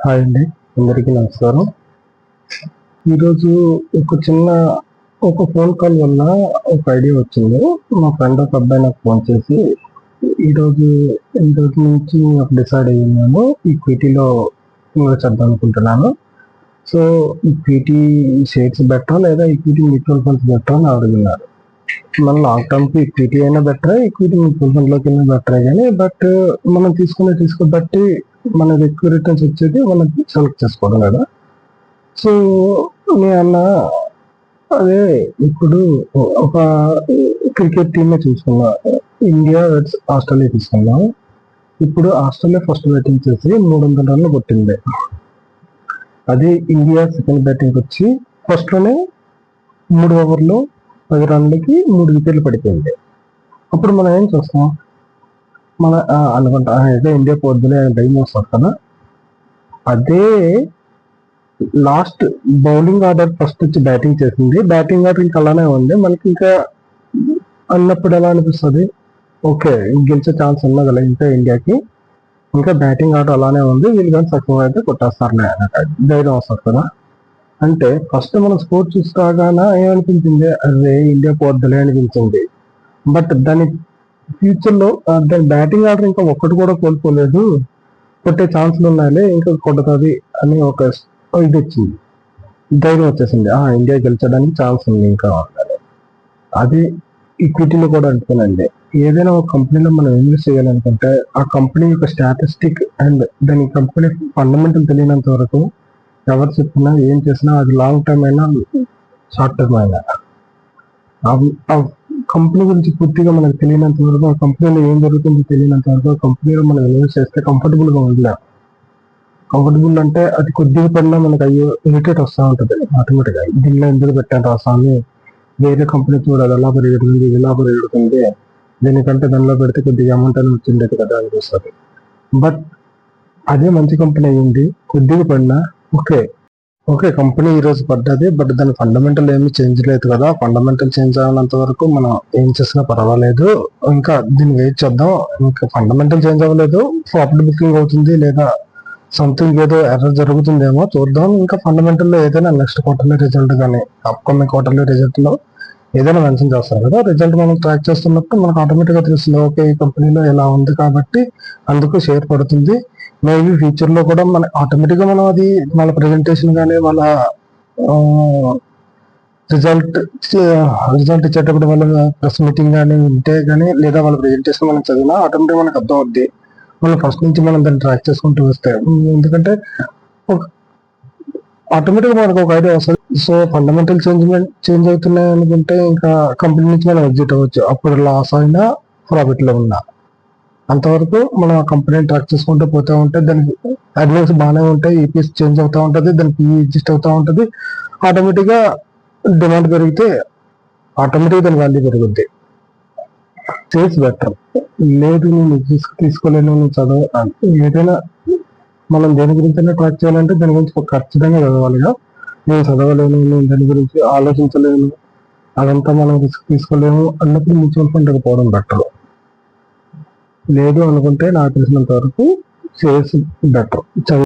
Hi అండి, అందరికీ నమస్కారం. ఈరోజు ఒక ఫోన్ కాల్ వల్ల ఒక ఐడియా వచ్చింది. మా ఫ్రెండ్ ఒక అబ్బాయి నాకు ఫోన్ చేసి ఈరోజు ఈరోజు నుంచి డిసైడ్ అయ్యాను ఈక్విటీలో ఇన్వెస్ట్ చేద్దాం అనుకుంటున్నాను. సో ఈక్విటీ షేర్స్ బెటరా లేదా ఈక్విటీ మ్యూచువల్ ఫండ్స్ బెటరా అని అడుగుతున్నారు. మన లాంగ్ టర్మ్కి ఈక్విటీ అయినా బెటరే, ఈక్విటీ మ్యూచువల్ ఫండ్లోకి అయినా బెటరే, కానీ బట్ మనం బట్టి మనకి ఎక్కువ రిటర్న్స్ వచ్చేది మనం సెలెక్ట్ చేసుకోవడం కదా. సో నేను అదే ఇప్పుడు ఒక క్రికెట్ టీమే చూసుకున్నా, ఇండియా వర్సెస్ ఆస్ట్రేలియా తీసుకున్నాం. ఇప్పుడు ఆస్ట్రేలియా ఫస్ట్ బ్యాటింగ్ చేసి 300 రన్లు కొట్టింది. అదే ఇండియా సెకండ్ బ్యాటింగ్ వచ్చి ఫస్ట్ లోనే 3 ఓవర్లో 10 రన్లకి 3 వికెట్లు పడిపోయింది. అప్పుడు మనం ఏం చూస్తాం, అనుకుంటా అయితే ఇండియా పోద్దులే అని భయం వస్తుంది కదా. అదే లాస్ట్ బౌలింగ్ ఆర్డర్ ఫస్ట్ వచ్చి బ్యాటింగ్ చేసింది, బ్యాటింగ్ ఆర్డర్ ఇంకా అలానే ఉంది. మనకి ఇంకా అన్నప్పుడు ఎలా అనిపిస్తుంది, ఓకే గెలిచే ఛాన్స్ ఉన్నది కదా ఇంకా ఇండియాకి, ఇంకా బ్యాటింగ్ ఆర్డర్ అలానే ఉంది, వీళ్ళు కానీ సక్సెస్ అయితే కొట్టేస్తారులే ధైర్యం వస్తుంది కదా. అంటే ఫస్ట్ మనం స్కోర్ చూస్తాగానే ఏమనిపించింది, అదే ఇండియా పోద్దులే అనిపించింది. బట్ దాని ఫ్యూచర్లో దాని బ్యాటింగ్ ఆర్డర్ ఇంకా ఒక్కటి కూడా కోల్పోలేదు, కొట్టే ఛాన్స్లు ఉన్నాయిలే ఇంకా కొడుతుంది అని ఒక ఇది వచ్చింది, ధైర్యం వచ్చేసింది. ఇండియా గెలిచడానికి ఛాన్స్ ఉంది ఇంకా. అది ఈక్విటీలో కూడా అంటున్నానండి. ఏదైనా ఒక కంపెనీలో మనం ఇన్వెస్ట్ చేయాలనుకుంటే ఆ కంపెనీ యొక్క స్టాటిస్టిక్ అండ్ దాని కంపెనీ ఫండమెంటల్ తెలియనంత వరకు ఎవరు చెప్పినా ఏం చేసినా అది లాంగ్ టర్మ్ అయినా షార్ట్ టర్మ్ అయినా ఆ కంపెనీ గురించి పూర్తిగా మనకు తెలియనంత వరకు, ఆ కంపెనీలో ఏం జరుగుతుందో తెలియనంత వరకు ఆ కంపెనీలో మనం ఇన్వెస్ట్ చేస్తే కంఫర్టబుల్గా ఉండలేం. కంఫర్టబుల్ అంటే అది కొద్దిగా పడినా మనకు అయ్యో ఇరిటేట్ వస్తూ ఉంటుంది ఆటోమేటిక్గా, దీనిలో ఎందుకు పెట్టాను రాసాన్ని, వేరే కంపెనీ చూడాలి ఎలా పెరుగుతుంది, ఇది ఎలా పెరుగుతుంది, దీనికంటే దానిలో పెడితే కొద్దిగా అమౌంట్ అని వచ్చిండేది కదా అనిపిస్తుంది. బట్ అదే మంచి కంపెనీ అయ్యింది, కొద్దిగా పడినా ఓకే కంపెనీ ఈరోజు పడ్డది, బట్ దాని ఫండమెంటల్ ఏమీ చేంజ్ లేదు కదా, ఫండమెంటల్ చేంజ్ అయినంత వరకు మనం ఏం చేసినా పర్వాలేదు, ఇంకా దీన్ని వెయిట్ చేద్దాం, ఇంకా ఫండమెంటల్ చేంజ్ అవ్వలేదు, ప్రాఫిట్ బుకింగ్ అవుతుంది లేదా సంథింగ్ ఏదో ఎర్రర్ జరుగుతుందేమో చూద్దాం, ఇంకా ఫండమెంటల్లో ఏదైనా నెక్స్ట్ క్వార్టర్లీ రిజల్ట్ కానీ అప్కమింగ్ క్వార్టర్లీ రిజల్ట్లో ఏదైనా మెన్షన్ చేస్తారు కదా, రిజల్ట్ మనం ట్రాక్ చేస్తున్నప్పుడు మనకు ఆటోమేటిక్గా తెలుస్తుంది, ఓకే ఈ కంపెనీలో ఇలా ఉంది కాబట్టి అందుకు షేర్ పడుతుంది. మేబీ ఫ్యూచర్లో కూడా మన ఆటోమేటిక్గా మనం అది వాళ్ళ ప్రజెంటేషన్ కానీ వాళ్ళ రిజల్ట్ ఇచ్చేటప్పుడు వాళ్ళ ప్రెస్ మీటింగ్ కానీ ఉంటే కానీ లేదా వాళ్ళ ప్రజెంటేషన్ మనం చదివినా ఆటోమేటిక్గా మనకు అర్థం అవుద్ది. మనం ఫస్ట్ నుంచి మనం దాన్ని ట్రాక్ చేసుకుంటూ వస్తే, ఎందుకంటే ఆటోమేటిక్గా మనకు ఒక ఐడియా వస్తుంది. సో ఫండమెంటల్ చేంజ్ అవుతున్నాయి అనుకుంటే ఇంకా కంపెనీ నుంచి మనం ఎగ్జిట్ అవ్వచ్చు, అప్పుడు లాస్ అయినా ప్రాఫిట్లో ఉన్నా. అంతవరకు మనం ఆ కంపెనీని ట్రాక్ చేసుకుంటూ పోతూ ఉంటే దానికి అడ్వాన్స్ బాగానే ఉంటాయి, ఈపీఎస్ చేంజ్ అవుతూ ఉంటుంది, దాని పిఈ అడ్జస్ట్ అవుతూ ఉంటుంది, ఆటోమేటిక్గా డిమాండ్ పెరిగితే ఆటోమేటిక్గా దాని వాల్యూ పెరుగుద్ది. సేల్స్ బెటర్ లేదు, నేను తీసుకోలేను, నేను ఏదైనా మనం దేని గురించి అయినా ట్రాక్ చేయాలంటే దాని గురించి ఖచ్చితంగా చదవాలిగా. నేను చదవలేను, నేను దాని గురించి ఆలోచించలేను, అదంతా మనం రిస్క్ తీసుకోలేము అన్నప్పుడు మ్యూచువల్ ఫండ్ పోవడం బెటర్. లేదు అనుకుంటే నాకు తెలిసినంత వరకు షేర్స్ బెటర్.